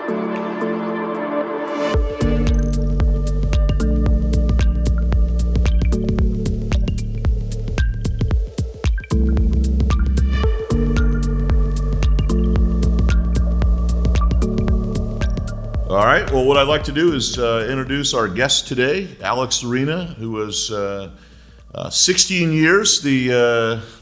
All right, well, what I'd like to do is introduce our guest today, Alex Arena, who was 16 years the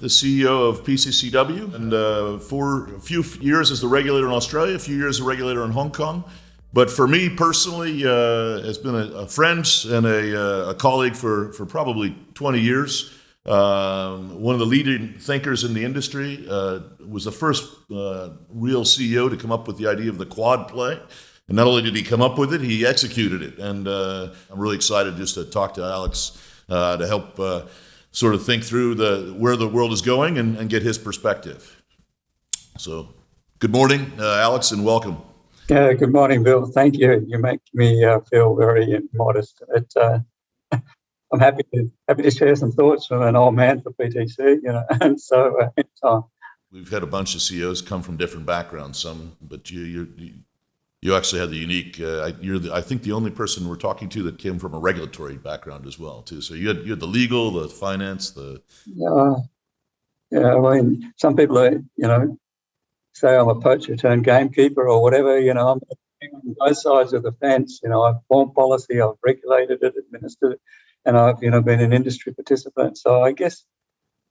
CEO of PCCW, and for a few years as the regulator in Australia, a few years as a regulator in Hong Kong. But for me personally, has been a friend and a colleague for probably 20 years. One of the leading thinkers in the industry, was the first real CEO to come up with the idea of the quad play. And not only did he come up with it, he executed it. And I'm really excited just to talk to Alex to help sort of think through where the world is going and get his perspective. So good morning, Alex, and welcome. Yeah, good morning, Bill. Thank you. You make me feel very modest. I'm happy to share some thoughts from an old man for PTC, and so we've had a bunch of CEOs come from different backgrounds, but you actually had the unique. You're I think the only person we're talking to that came from a regulatory background as well, too. So you had the legal, the finance, yeah. I mean, some people say I'm a poacher turned gamekeeper or whatever. I'm on both sides of the fence. I've formed policy, I've regulated it, administered it, and I've been an industry participant. So I guess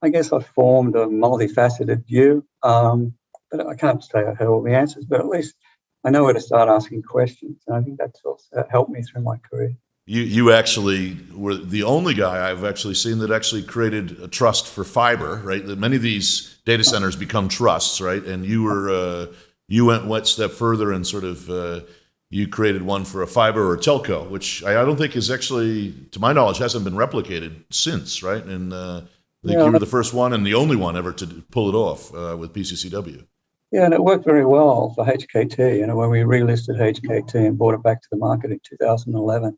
I've formed a multifaceted view. But I can't say I had all the answers, but at least I know where to start asking questions, and I think that's also helped me through my career. You actually were the only guy I've actually seen that actually created a trust for fiber, right? That many of these data centers become trusts, right? And you went one step further and sort of you created one for a fiber or telco, which I don't think is actually, to my knowledge, hasn't been replicated since, right? And I think you were the first one and the only one ever to pull it off with PCCW. Yeah, and it worked very well for HKT. When we relisted HKT and brought it back to the market in 2011.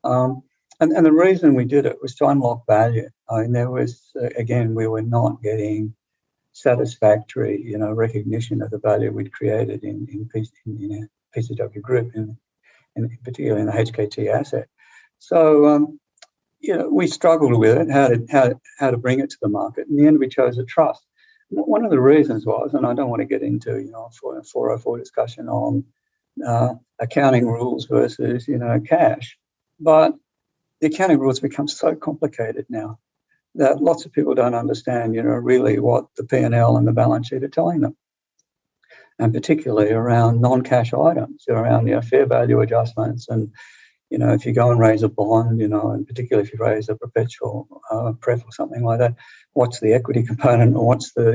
And the reason we did it was to unlock value. I mean, there was, again, we were not getting satisfactory, recognition of the value we'd created in PCCW Group, and particularly in the HKT asset. So, we struggled with it, how to bring it to the market. In the end, we chose a trust. One of the reasons was, and I don't want to get into, a 404 discussion on accounting rules versus, cash, but the accounting rules become so complicated now that lots of people don't understand, really what the P&L and the balance sheet are telling them. And particularly around non-cash items, around, fair value adjustments. And, if you go and raise a bond, and particularly if you raise a perpetual pref or something like that, what's the equity component or what's the,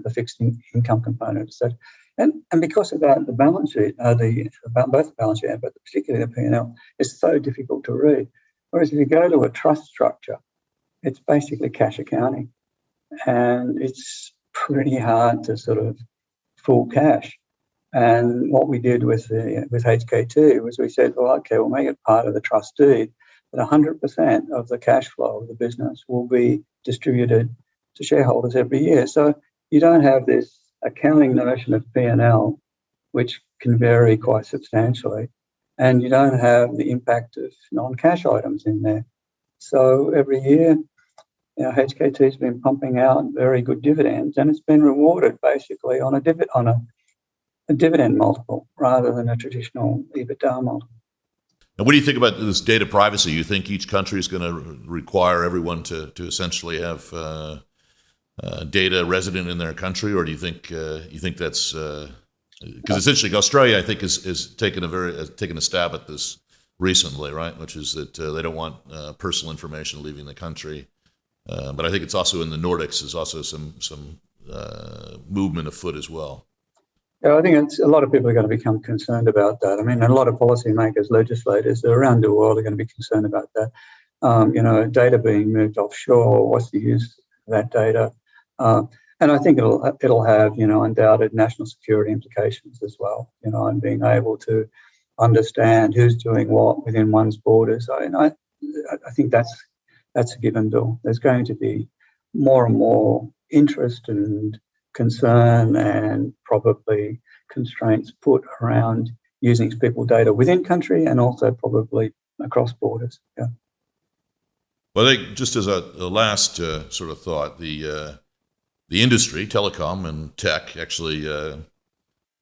the fixed income component? So, and because of that, the balance sheet, both the balance sheet but particularly the P&L, is so difficult to read. Whereas if you go to a trust structure, it's basically cash accounting, and it's pretty hard to sort of fool cash. And what we did with HKT was we said, well, okay, we'll make it part of the trust deed, that 100% of the cash flow of the business will be distributed to shareholders every year. So you don't have this accounting notion of P&L, which can vary quite substantially, and you don't have the impact of non-cash items in there. So every year, HKT's been pumping out very good dividends, and it's been rewarded basically on a dividend multiple rather than a traditional EBITDA multiple. And what do you think about this data privacy? You think each country is going to require everyone to essentially have data resident in their country, or do you think that's because essentially Australia, I think, is taken a stab at this recently, right? Which is that they don't want personal information leaving the country. But I think it's also in the Nordics. There's also some movement afoot as well. Yeah, I think a lot of people are going to become concerned about that. I mean, a lot of policymakers, legislators around the world are going to be concerned about that. Data being moved offshore, what's the use of that data? And I think it'll have, undoubted national security implications as well, and being able to understand who's doing what within one's borders. I think that's a given, Bill. There's going to be more and more interest and concern and probably constraints put around using people data within country and also probably across borders. Yeah. Well, I think just as a last sort of thought, the industry, telecom and tech, actually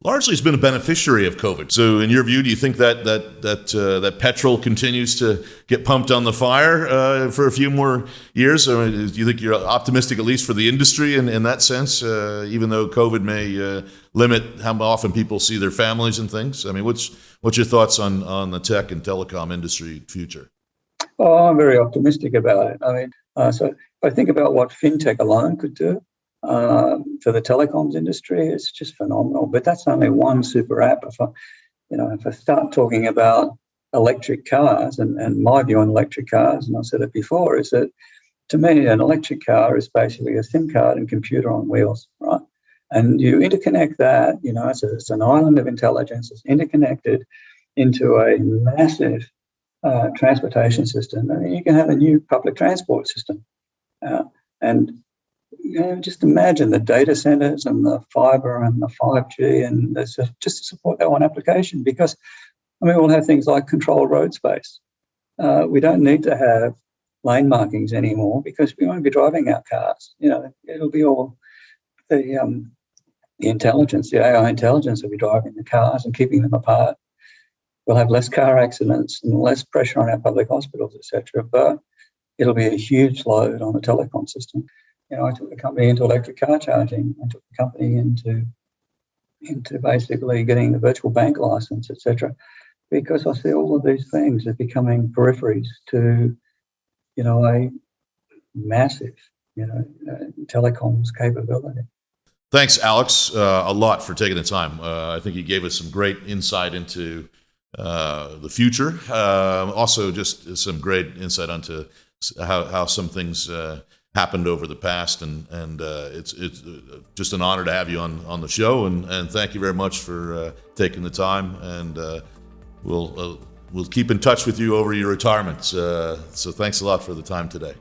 largely has been a beneficiary of COVID. So, in your view, do you think that petrol continues to get pumped on the fire for a few more years? Or do you think you're optimistic, at least for the industry, in that sense, even though COVID may limit how often people see their families and things? I mean, what's your thoughts on the tech and telecom industry future? Oh, I'm very optimistic about it. I mean, so if I think about what fintech alone could do for the telecoms industry, it's just phenomenal. But that's only one super app. If I start talking about electric cars and my view on electric cars, and I said it before, is that to me an electric car is basically a SIM card and computer on wheels, right? And you interconnect that. It's an island of intelligence. It's interconnected into a massive transportation system. I mean, you can have a new public transport system. And just imagine the data centers and the fiber and the 5G and just to support that one application, because, I mean, we'll have things like controlled road space. We don't need to have lane markings anymore because we won't be driving our cars. It'll be all the intelligence, the AI intelligence will be driving the cars and keeping them apart. We'll have less car accidents and less pressure on our public hospitals, etc. But it'll be a huge load on the telecom system. I took the company into electric car charging. I took the company into basically getting the virtual bank license, etc. Because I see all of these things are becoming peripheries to, a massive, telecoms capability. Thanks, Alex, a lot for taking the time. I think you gave us some great insight into the future. Also, just some great insight onto how some things happened over the past, and it's just an honor to have you on the show. And thank you very much for taking the time. And we'll keep in touch with you over your retirement. So thanks a lot for the time today.